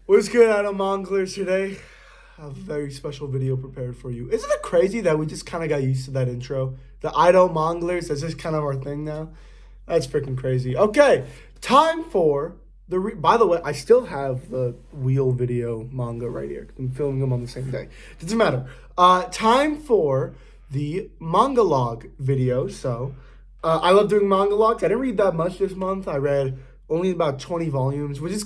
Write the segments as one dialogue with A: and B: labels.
A: What's good, Adam Monglers? Today, I have a very special video prepared for you. Isn't it crazy that we just kind of got used to that intro? The Idol Monglers, that's just kind of our thing now. That's freaking crazy. Okay, time for by the way, I still have the wheel video manga right here. I'm filming them on the same day. Doesn't matter. Time for the manga log video. So, I love doing manga logs. I didn't read that much this month. I read only about 20 volumes, which is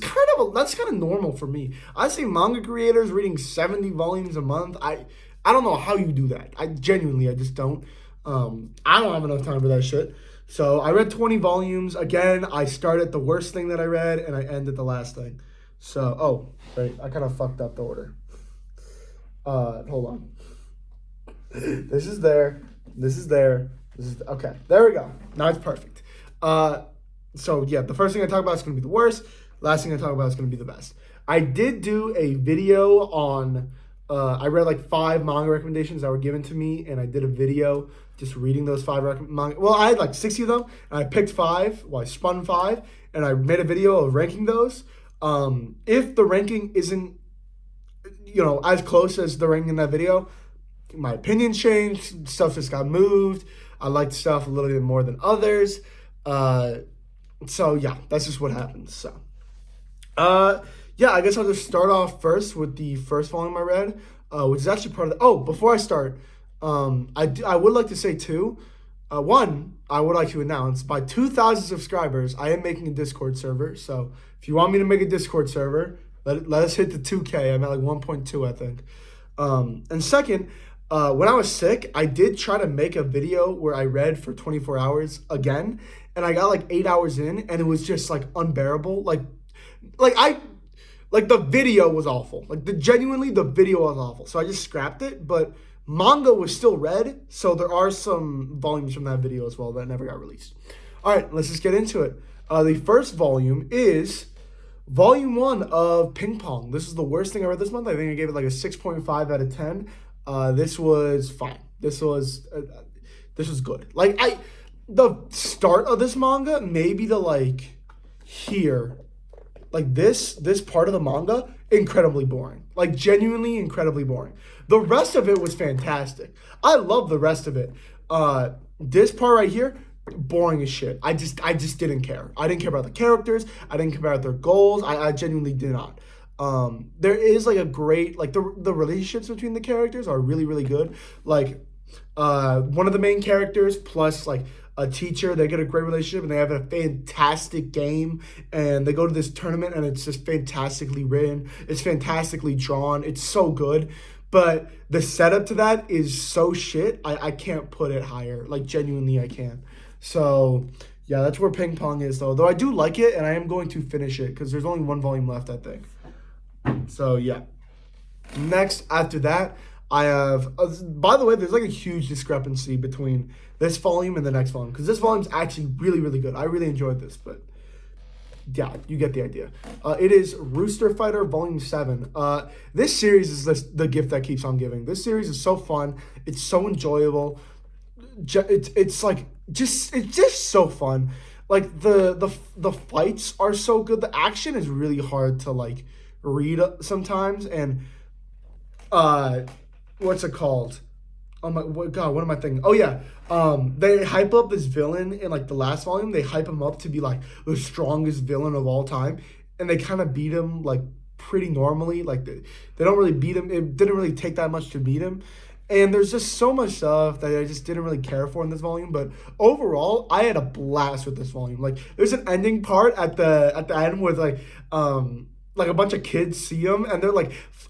A: that's kind of normal for me. I see manga creators reading 70 volumes a month. I don't know how you do that. I just don't. I don't have enough time for that shit. So I read 20 volumes. Again, I started the worst thing that I read and I ended the last thing. So, right, I kind of fucked up the order. Hold on. This is there. This is there. Okay, there we go. Now it's perfect. So yeah, the first thing I talk about is going to be the worst. Last thing I talk about is going to be the best. I did do a video on, I read like 5 manga recommendations that were given to me, and I did a video just reading those 5 manga. Well, I had like 60 of them, and I picked 5. Well, I spun 5, and I made a video of ranking those. If the ranking isn't, as close as the ranking in that video, my opinion changed. Stuff just got moved. I liked stuff a little bit more than others. So yeah, that's just what happens. So, yeah, I guess I'll just start off first with the first volume I read, which is actually part of the. Oh, before I start, I would like to say too. One, I would like to announce by 2,000 subscribers, I am making a Discord server. So if you want me to make a Discord server, let us hit the 2K. I'm at like 1.2, I think. And second, when I was sick, I did try to make a video where I read for 24 hours again, and I got like 8 hours in, and it was just like unbearable. Like the video was awful. Genuinely, the video was awful. So I just scrapped it, but manga was still read, so there are some volumes from that video as well that never got released. All right, let's just get into it. The first volume is Volume 1 of Ping Pong. This is the worst thing I read this month. I think I gave it like a 6.5 out of 10. This was fine. This was good. The start of this manga, maybe here, this part of the manga, incredibly boring. Genuinely incredibly boring. The rest of it was fantastic. I love the rest of it. This part right here, boring as shit. I just didn't care. I didn't care about the characters. I didn't care about their goals. I genuinely did not. There is a great, the relationships between the characters are really, really good. One of the main characters plus a teacher, they get a great relationship and they have a fantastic game, and they go to this tournament and it's just fantastically written. It's fantastically drawn. It's so good. But the setup to that is so shit. I can't put it higher. Genuinely I can't. So yeah, that's where Ping Pong is though. Though I do like it and I am going to finish it because there's only 1 volume left, I think. So yeah. Next, after that, I have, by the way, there's a huge discrepancy between this volume and the next volume, because this volume's actually really, really good. I really enjoyed this, but yeah, you get the idea. It is Rooster Fighter Volume 7. This series is the gift that keeps on giving. This series is so fun. It's so enjoyable. It's just so fun. The fights are so good. The action is really hard to read sometimes, and what's it called? Oh my God, what am I thinking? Oh yeah, they hype up this villain in the last volume. They hype him up to be the strongest villain of all time, and they kind of beat him pretty normally. They don't really beat him. It didn't really take that much to beat him, and there's just so much stuff that I just didn't really care for in this volume. But overall, I had a blast with this volume. There's an ending part at the end with a bunch of kids see him and they're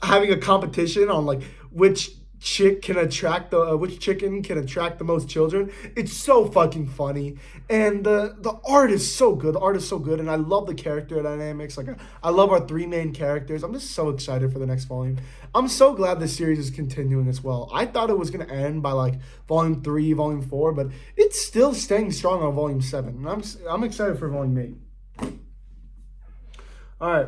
A: having a competition on which chicken can attract the most children. It's so fucking funny, and the art is so good. The art is so good, and I love the character dynamics. I love our 3 main characters. I'm just so excited for the next volume. I'm so glad this series is continuing as well. I thought it was gonna end by volume 3, volume 4, but it's still staying strong on volume 7, and I'm excited for volume 8. All right.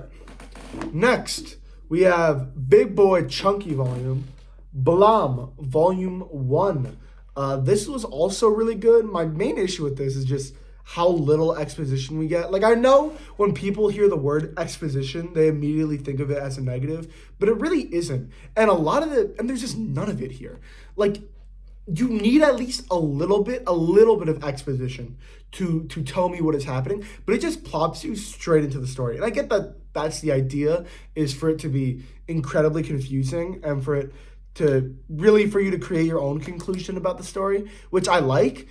A: Next, we have Big Boy Chunky Volume, Blam Volume 1. This was also really good. My main issue with this is just how little exposition we get. Like, I know when people hear the word exposition, they immediately think of it as a negative, but it really isn't. And there's just none of it here. Like, you need at least a little bit of exposition to tell me what is happening, but it just plops you straight into the story. And I get that that's the idea, is for it to be incredibly confusing and for you to create your own conclusion about the story, which I like.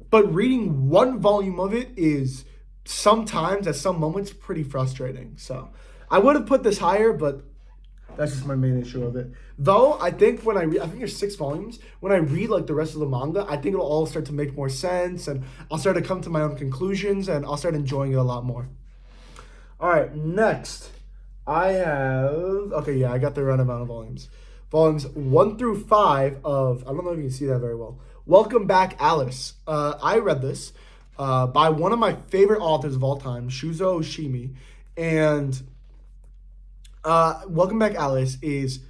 A: But reading one volume of it is sometimes, at some moments, pretty frustrating. So I would have put this higher, but that's just my main issue of it. Though, I think when I think there's 6 volumes. When I read like the rest of the manga, I think it'll all start to make more sense, and I'll start to come to my own conclusions, and I'll start enjoying it a lot more. All right, next I got the run amount of volumes. Volumes 1 through 5 of, I don't know if you can see that very well, Welcome Back, Alice. I read this by one of my favorite authors of all time, Shuzo Oshimi, and Welcome Back, Alice is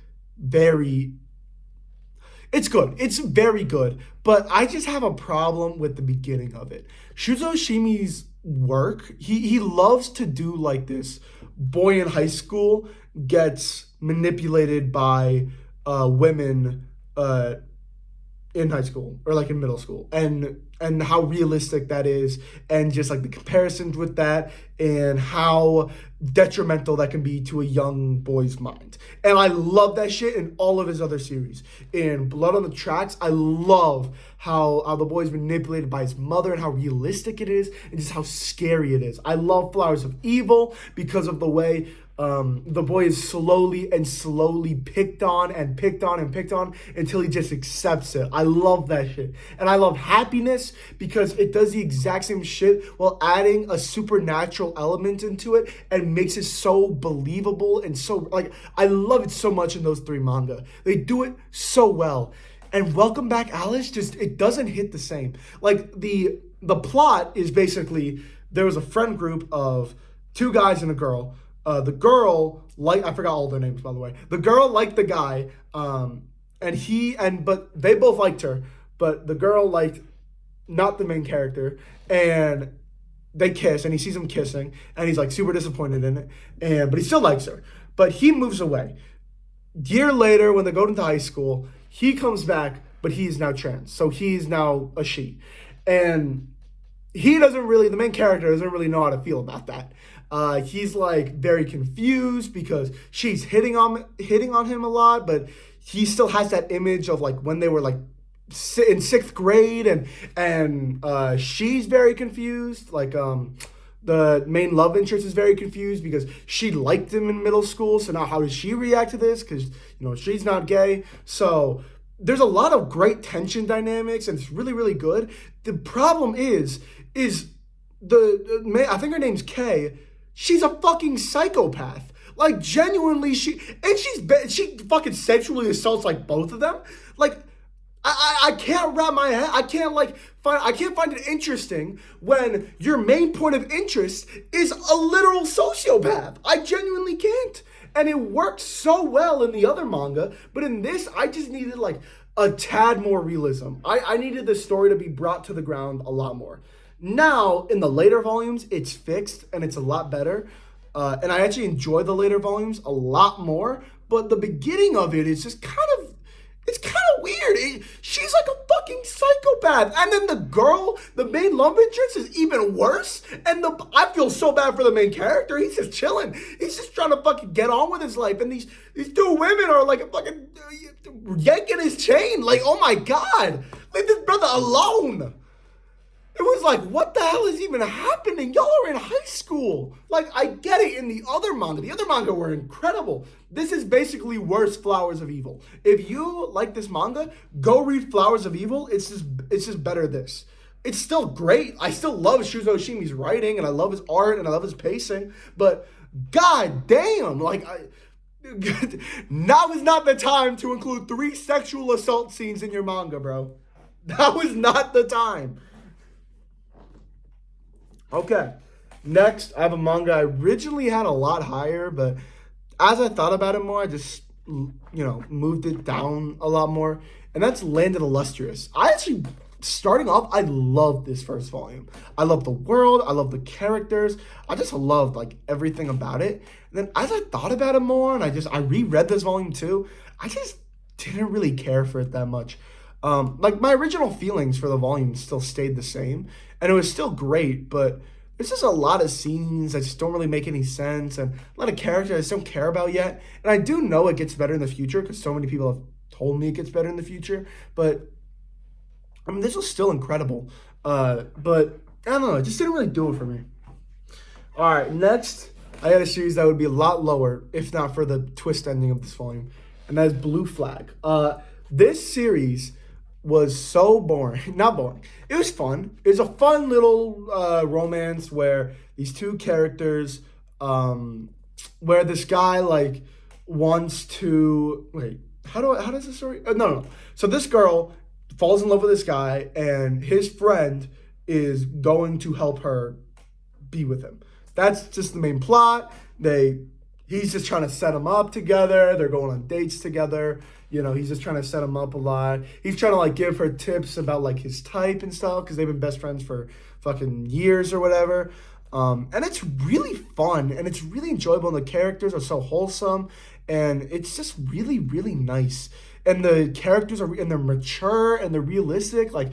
A: it's good. It's very good, but I just have a problem with the beginning of it. Shuzo Oshimi's work, he loves to do like this boy in high school gets manipulated by women in high school or like in middle school, and how realistic that is, and just like the comparisons with that, and how detrimental that can be to a young boy's mind. And I love that shit in all of his other series. In Blood on the Tracks, I love how the boy is manipulated by his mother and how realistic it is and just how scary it is. I love Flowers of Evil because of the way the boy is slowly picked on until he just accepts it. I love that shit. And I love Happiness because it does the exact same shit while adding a supernatural element into it and makes it so believable and so, like, I love it so much in those 3 manga. They do it so well. And Welcome Back, Alice, it doesn't hit the same. Like, the plot is basically, there was a friend group of 2 guys and a girl. The girl, I forgot all their names, by the way. The girl liked the guy, but they both liked her, but the girl liked not the main character, and they kiss, and he sees them kissing, and he's like super disappointed in it, but he still likes her. But he moves away. Year later, when they go into high school, he comes back, but he's now trans, so he's now a she. And the main character doesn't really know how to feel about that. He's like very confused because she's hitting on him a lot, but he still has that image of like when they were like in 6th grade, and she's very confused. Like the main love interest is very confused because she liked him in middle school, so now how does she react to this? Because she's not gay, so there's a lot of great tension dynamics, and it's really, really good. The problem is I think her name's Kay. She's a fucking psychopath. Like, genuinely, she fucking sexually assaults like both of them. Like, I can't wrap my head. I can't find it interesting when your main point of interest is a literal sociopath. I genuinely can't. And it worked so well in the other manga, but in this, I just needed like a tad more realism. I needed the story to be brought to the ground a lot more. Now, in the later volumes, it's fixed and it's a lot better. And I actually enjoy the later volumes a lot more. But the beginning of it is just it's kind of weird. She's like a fucking psychopath. And then the girl, the main love interest, is even worse. And I feel so bad for the main character. He's just chilling. He's just trying to fucking get on with his life. And these 2 women are like fucking yanking his chain. Like, oh my God. Leave this brother alone. It was like, what the hell is even happening? Y'all are in high school. Like, I get it in the other manga. The other manga were incredible. This is basically worse Flowers of Evil. If you like this manga, go read Flowers of Evil. It's just better this. It's still great. I still love Shuzo Oshimi's writing, and I love his art, and I love his pacing. But god damn, like, now is not the time to include 3 sexual assault scenes in your manga, bro. That was not the time. Okay, next I have a manga I originally had a lot higher, but as I thought about it more, I just, moved it down a lot more, and that's Land of the Lustrous. I actually starting off, I love this first volume. I love the world. I love the characters. I just loved like everything about it. And then as I thought about it more, and I reread this volume too, I just didn't really care for it that much. Like my original feelings for the volume still stayed the same, and it was still great, but there's just a lot of scenes that just don't really make any sense, and a lot of characters I just don't care about yet. And I do know it gets better in the future because so many people have told me it gets better in the future, but I mean, this was still incredible. But I don't know, it just didn't really do it for me. All right, next, I had a series that would be a lot lower if not for the twist ending of this volume, and that is Blue Flag. This series was so boring. Not boring. It was fun. It was a fun little romance where these two characters, where this guy like wants to wait. How does the story? No. So this girl falls in love with this guy, and his friend is going to help her be with him. That's just the main plot. He's just trying to set them up together. They're going on dates together. You know, he's just trying to set them up a lot. He's trying to like give her tips about like his type and stuff because they've been best friends for fucking years or whatever. And it's really fun and it's really enjoyable. And the characters are so wholesome and it's just really, really nice. And the characters they're mature and they're realistic. Like,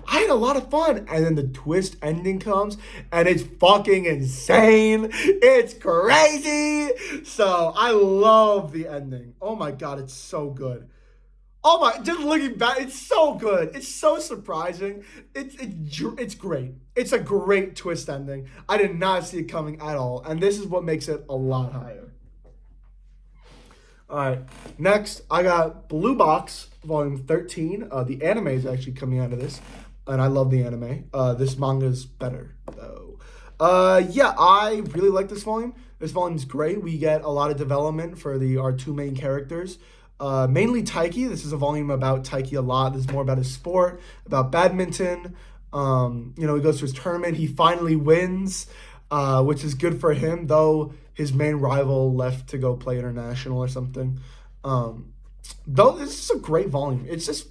A: I had a lot of fun. And then the twist ending comes and it's fucking insane. It's crazy. So I love the ending. Oh my God, it's so good. Oh my, just looking back, it's so good. It's so surprising. It's great. It's a great twist ending. I did not see it coming at all. And this is what makes it a lot higher. All right, next I got Blue Box Volume 13. The anime is actually coming out of this, and I love the anime. This manga's better, though. Yeah, I really like this volume. This volume is great. We get a lot of development for our two main characters. Mainly Taiki. This is a volume about Taiki a lot. This is more about his sport, about badminton. He goes to his tournament. He finally wins, which is good for him, though his main rival left to go play international or something. Though this is a great volume. It's just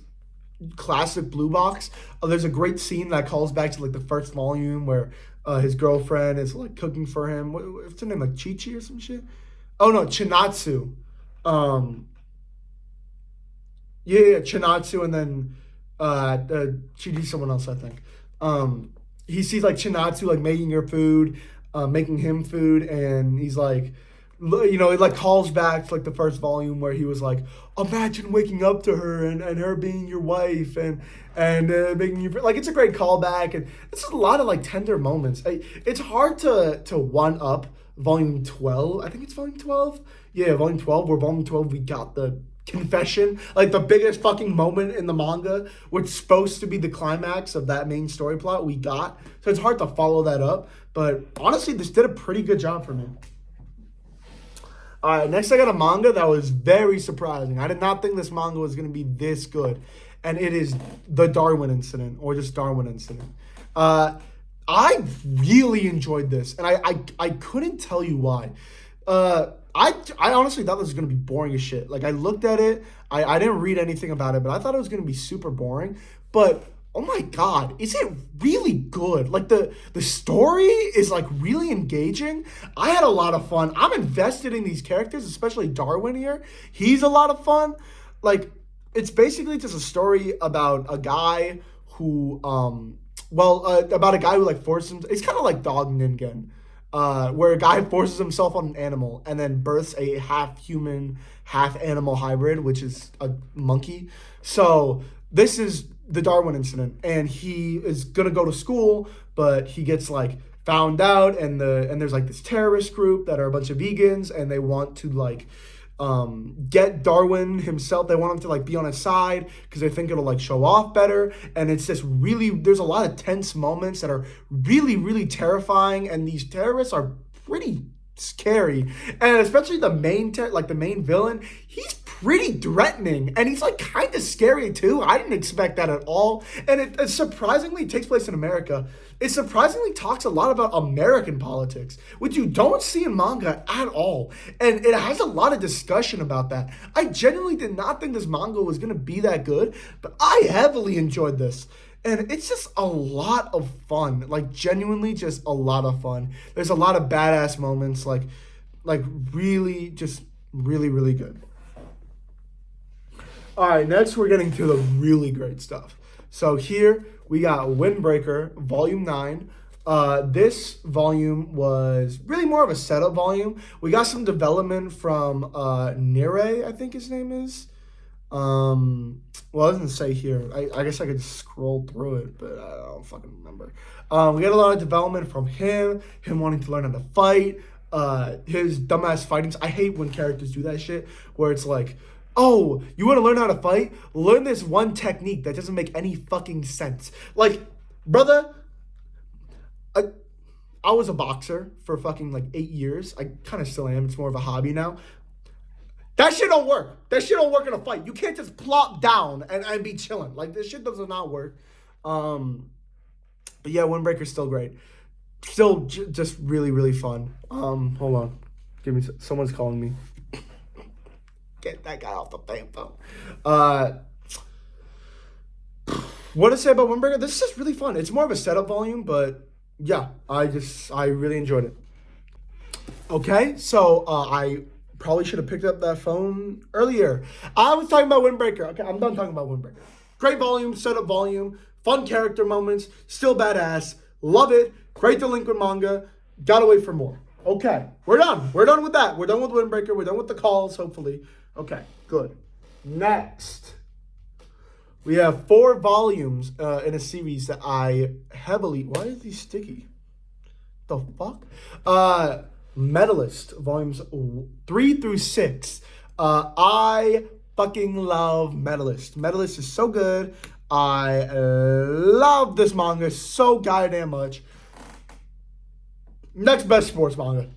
A: classic Blue Box. There's a great scene that calls back to like the first volume where his girlfriend is like cooking for him. What's her name? Like Chi-Chi or some shit? Oh no, Chinatsu. Yeah, Chinatsu, and then she's someone else, I think. He sees like Chinatsu like making her food, making him food, and he's like, it like calls back to like the first volume where he was like, imagine waking up to her and her being your wife and making you like, it's a great callback, and it's a lot of like tender moments. It's hard to one up volume 12. I think it's volume 12. Yeah, volume 12. Where volume 12 we got the confession, like the biggest fucking moment in the manga, which is supposed to be the climax of that main story plot we got. So it's hard to follow that up. But honestly, this did a pretty good job for me. All right, next I got a manga that was very surprising. I did not think this manga was going to be this good. And it is The Darwin Incident, or just Darwin Incident. I really enjoyed this, and I couldn't tell you why. I honestly thought this was going to be boring as shit. Like, I looked at it. I didn't read anything about it, but I thought it was going to be super boring. But, oh my God, is it really good? Like, the story is, like, really engaging. I had a lot of fun. I'm invested in these characters, especially Darwin here. He's a lot of fun. Like, it's basically just a story about a guy who, about a guy who, like, forces him. It's kind of like Dog Ningen. Where a guy forces himself on an animal and then births a half-human, half-animal hybrid, which is a monkey. So this is the Darwin Incident, and he is gonna go to school, but he gets like found out, and there's like this terrorist group that are a bunch of vegans, and they want to like get Darwin himself. They want him to like be on his side because they think it'll like show off better. And it's just really, there's a lot of tense moments that are really, really terrifying. And these terrorists are pretty scary. And especially the main villain, he's pretty threatening. And he's like kind of scary too. I didn't expect that at all. And it surprisingly takes place in America. It surprisingly talks a lot about American politics, which you don't see in manga at all. And it has a lot of discussion about that. I genuinely did not think this manga was going to be that good, but I heavily enjoyed this. And it's just a lot of fun, like genuinely just a lot of fun. There's a lot of badass moments, like really, just really, really good. All right, next we're getting to the really great stuff. So here we got Windbreaker Volume 9. This volume was really more of a setup volume. We got some development from Nire, I think his name is. Well, it doesn't say here. I guess I could scroll through it, but I don't fucking remember. We got a lot of development from him wanting to learn how to fight, his dumbass fightings. I hate when characters do that shit, where it's like, oh, you want to learn how to fight? Learn this one technique that doesn't make any fucking sense. Like, brother, I was a boxer for fucking like 8 years. I kind of still am. It's more of a hobby now. That shit don't work. That shit don't work in a fight. You can't just plop down and be chilling. Like, this shit does not work. But yeah, Windbreaker's still great. Still just really, really fun. Hold on. Someone's calling me. Get that guy off the damn phone. What to say about Windbreaker? This is just really fun. It's more of a setup volume, but yeah, I really enjoyed it. Okay, so I probably should have picked up that phone earlier. I was talking about Windbreaker. Okay, I'm done talking about Windbreaker. Great volume, setup volume, fun character moments, still badass. Love it. Great delinquent manga. Gotta wait for more. Okay, we're done. We're done with that. We're done with Windbreaker. We're done with the calls, hopefully. Okay, good. Next, we have 4 volumes in a series that I heavily... Why are these sticky? The fuck? Medalist, volumes 3 through 6. I fucking love Medalist. Medalist is so good. I love this manga so goddamn much. Next best sports manga.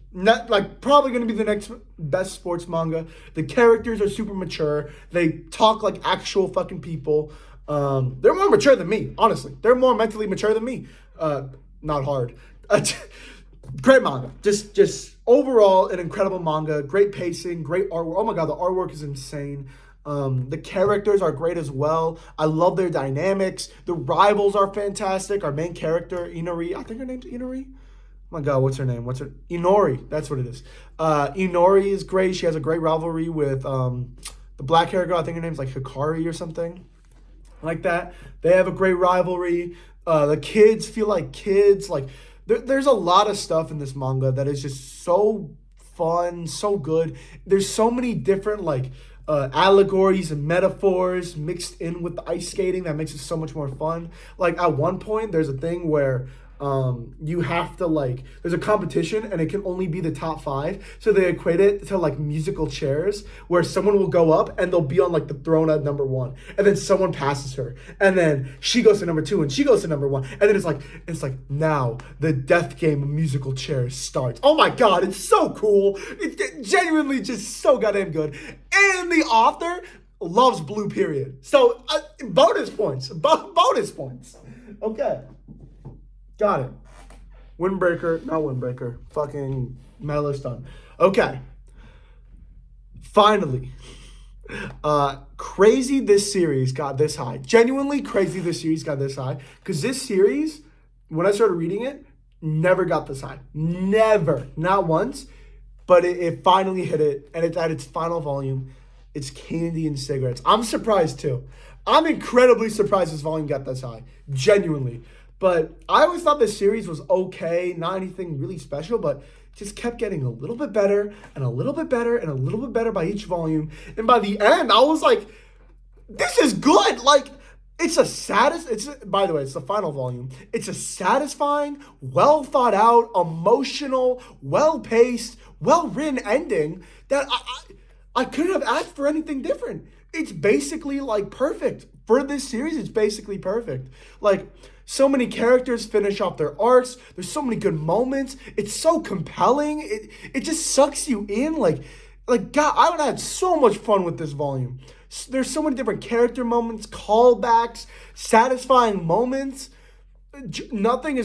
A: Probably going to be the next best sports manga. The characters are super mature. They talk like actual fucking people. They're more mature than me, honestly. They're more mentally mature than me. Not hard. Great manga. Just overall an incredible manga. Great pacing, great artwork. Oh my god, the artwork is insane. The characters are great as well. I love their dynamics. The rivals are fantastic. Our main character, Inori, I think her name's Inori. Oh my god, what's her name? Inori, that's what it is. Inori is great. She has a great rivalry with the black hair girl. I think her name's like Hikari or something like that. They have a great rivalry. The kids feel like kids. Like, there's a lot of stuff in this manga that is just so fun, so good. There's so many different allegories and metaphors mixed in with the ice skating that makes it so much more fun. Like, at one point, there's a thing where you have to there's a competition and it can only be the top 5, so they equate it to musical chairs where someone will go up and they'll be on the throne at number 1, and then someone passes her and then she goes to number 2 and she goes to number 1, and then it's like now the death game of musical chairs starts. Oh my god, it's so cool. It's genuinely just so goddamn good, and the author loves Blue Period, so bonus points. Okay, got it. Not Windbreaker. Fucking Medalist done. Okay. Finally. Crazy this series got this high. Genuinely crazy this series got this high. Because this series, when I started reading it, never got this high. Never. Not once. But it finally hit it. And it's at its final volume. It's Candy and Cigarettes. I'm surprised too. I'm incredibly surprised this volume got this high. Genuinely. But I always thought this series was okay, not anything really special, but just kept getting a little bit better and a little bit better and a little bit better by each volume. And by the end, I was like, this is good. By the way, it's the final volume. It's a satisfying, well thought out, emotional, well-paced, well-written ending that I couldn't have asked for anything different. It's basically perfect. For this series, it's basically perfect. So many characters finish off their arcs. There's so many good moments. It's so compelling. It just sucks you in. God, I would have had so much fun with this volume. There's so many different character moments, callbacks, satisfying moments. Nothing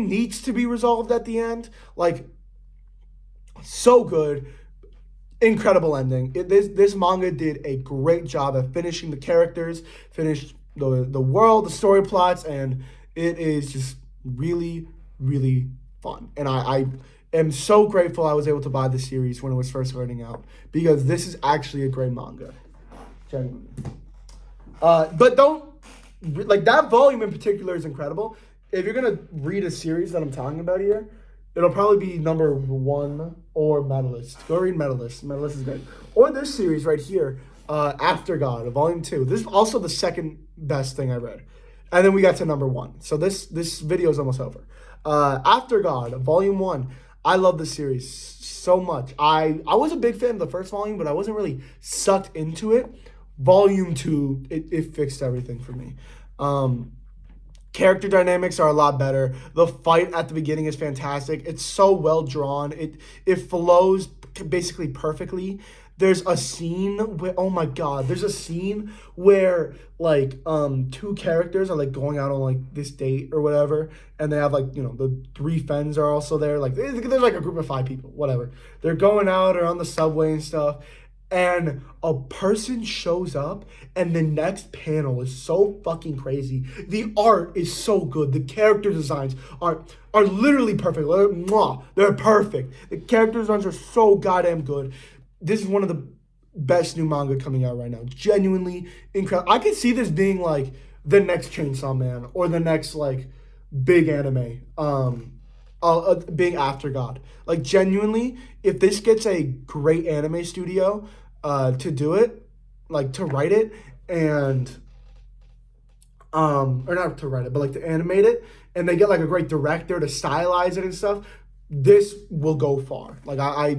A: needs to be resolved at the end. So good. Incredible ending. This manga did a great job at finishing the characters, finished the world, the story plots, and it is just really, really fun. And I am so grateful I was able to buy the series when it was first starting out, because this is actually a great manga. Genuinely. But don't, like, that volume in particular is incredible. If you're gonna read a series that I'm talking about here, it'll probably be number 1 or Medalist. Go read Medalist. Medalist is good. Or this series right here, After God, volume 2. This is also the second best thing I read. And then we got to number 1. So this video is almost over. After God, volume 1. I love the series so much. I was a big fan of the first volume, but I wasn't really sucked into it. Volume 2, it fixed everything for me. Character dynamics are a lot better. The fight at the beginning is fantastic. It's so well drawn. It flows basically perfectly. There's a scene where, oh my god, there's a scene where like 2 characters are like going out on like this date or whatever, and they have like, you know, the 3 friends are also there. Like there's like a group of 5 people, whatever. They're going out or on the subway and stuff. And a person shows up, and the next panel is so fucking crazy. The art is so good. The character designs are literally perfect. They're perfect. The character designs are so goddamn good. This is one of the best new manga coming out right now. Genuinely incredible. I could see this being like the next Chainsaw Man or the next like big anime. Being After God. Like, genuinely, if this gets a great anime studio to do it, like to write it, and or not to write it, but like to animate it, and they get like a great director to stylize it and stuff, this will go far. Like I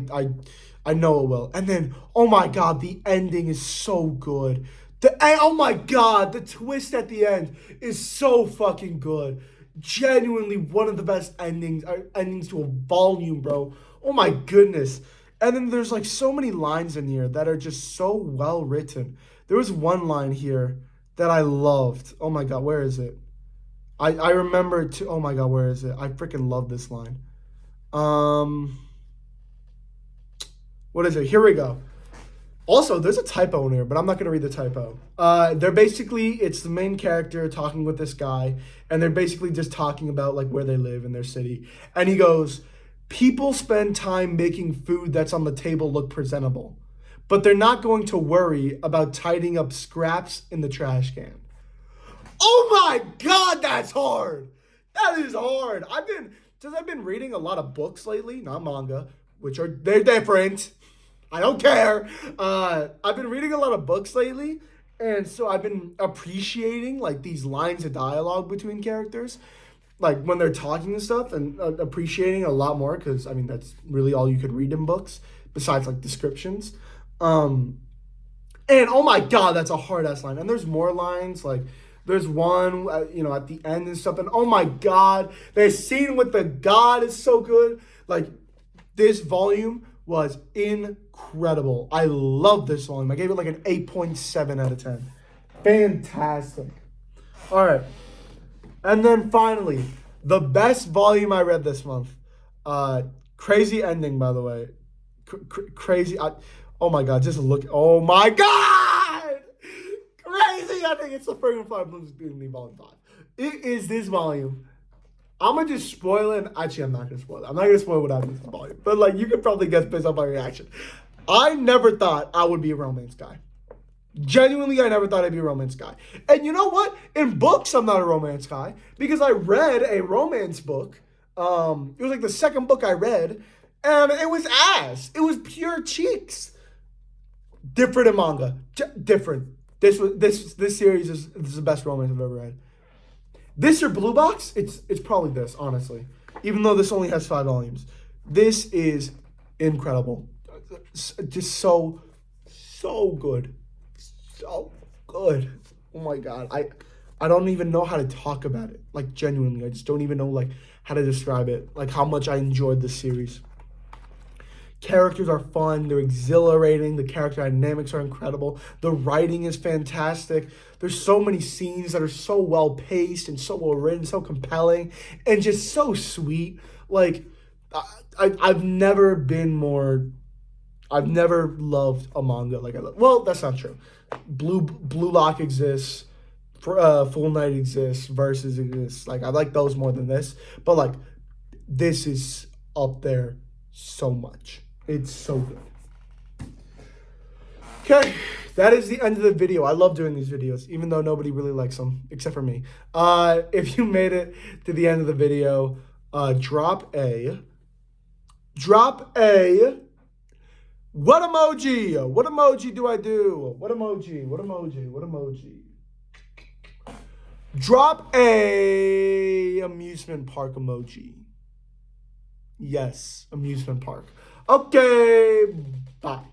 A: know it will. And then, oh my god, the ending is so good. Oh my god, the twist at the end is so fucking good. Genuinely one of the best endings to a volume, bro. Oh my goodness. And then there's like so many lines in here that are just so well written. There was one line here that I loved. Oh my god, where is it? I remember to, oh my god, where is it? I freaking love this line. What is it? Here we go. Also, there's a typo in here, but I'm not going to read the typo. It's the main character talking with this guy, and they're basically just talking about like where they live in their city. And he goes, people spend time making food that's on the table look presentable, but they're not going to worry about tidying up scraps in the trash can. Oh my god, that's hard. That is hard. Since I've been reading a lot of books lately, not manga, they're different. I don't care. I've been reading a lot of books lately, and so I've been appreciating like these lines of dialogue between characters, like when they're talking and stuff, and appreciating a lot more, because I mean that's really all you could read in books besides like descriptions. And oh my god, that's a hard ass line. And there's more lines, like there's one at the end and stuff. And oh my god, the scene with the god is so good. Like, this volume was incredible. I love this volume. I gave it like an 8.7 out of 10. Fantastic. All right. And then finally, the best volume I read this month. Crazy ending, by the way. Crazy. Oh my god, just look. Oh my god! Crazy ending. It's the Friggin' Fly Blues Beating Volume 5. It is this volume. I'm going to just spoil it. Actually, I'm not going to spoil it. I'm not going to spoil what happens in the volume. But, like, you could probably guess based off my reaction. I never thought I would be a romance guy. Genuinely, I never thought I'd be a romance guy. And you know what? In books, I'm not a romance guy. Because I read a romance book. It was, like, the second book I read. And it was ass. It was pure cheeks. Different in manga. Different. This series is the best romance I've ever read. This or Blue Box, it's probably this, honestly. Even though this only has 5 volumes. This is incredible. Just so good. So good. Oh my god. I don't even know how to talk about it. Like, genuinely. I just don't even know like how to describe it. Like, how much I enjoyed this series. Characters are fun. They're exhilarating. The character dynamics are incredible. The writing is fantastic. There's so many scenes that are so well paced and so well written, so compelling, and just so sweet. Like, I've never loved a manga like I love. Well, that's not true. Blue Lock exists. Full Night exists, Versus exists. Like I like those more than this, but like this is up there so much. It's so good. Okay, that is the end of the video. I love doing these videos, even though nobody really likes them, except for me. If you made it to the end of the video, drop a what emoji? What emoji do I do? What emoji? What emoji? What emoji? Drop a amusement park emoji. Yes, amusement park. Okay, bye.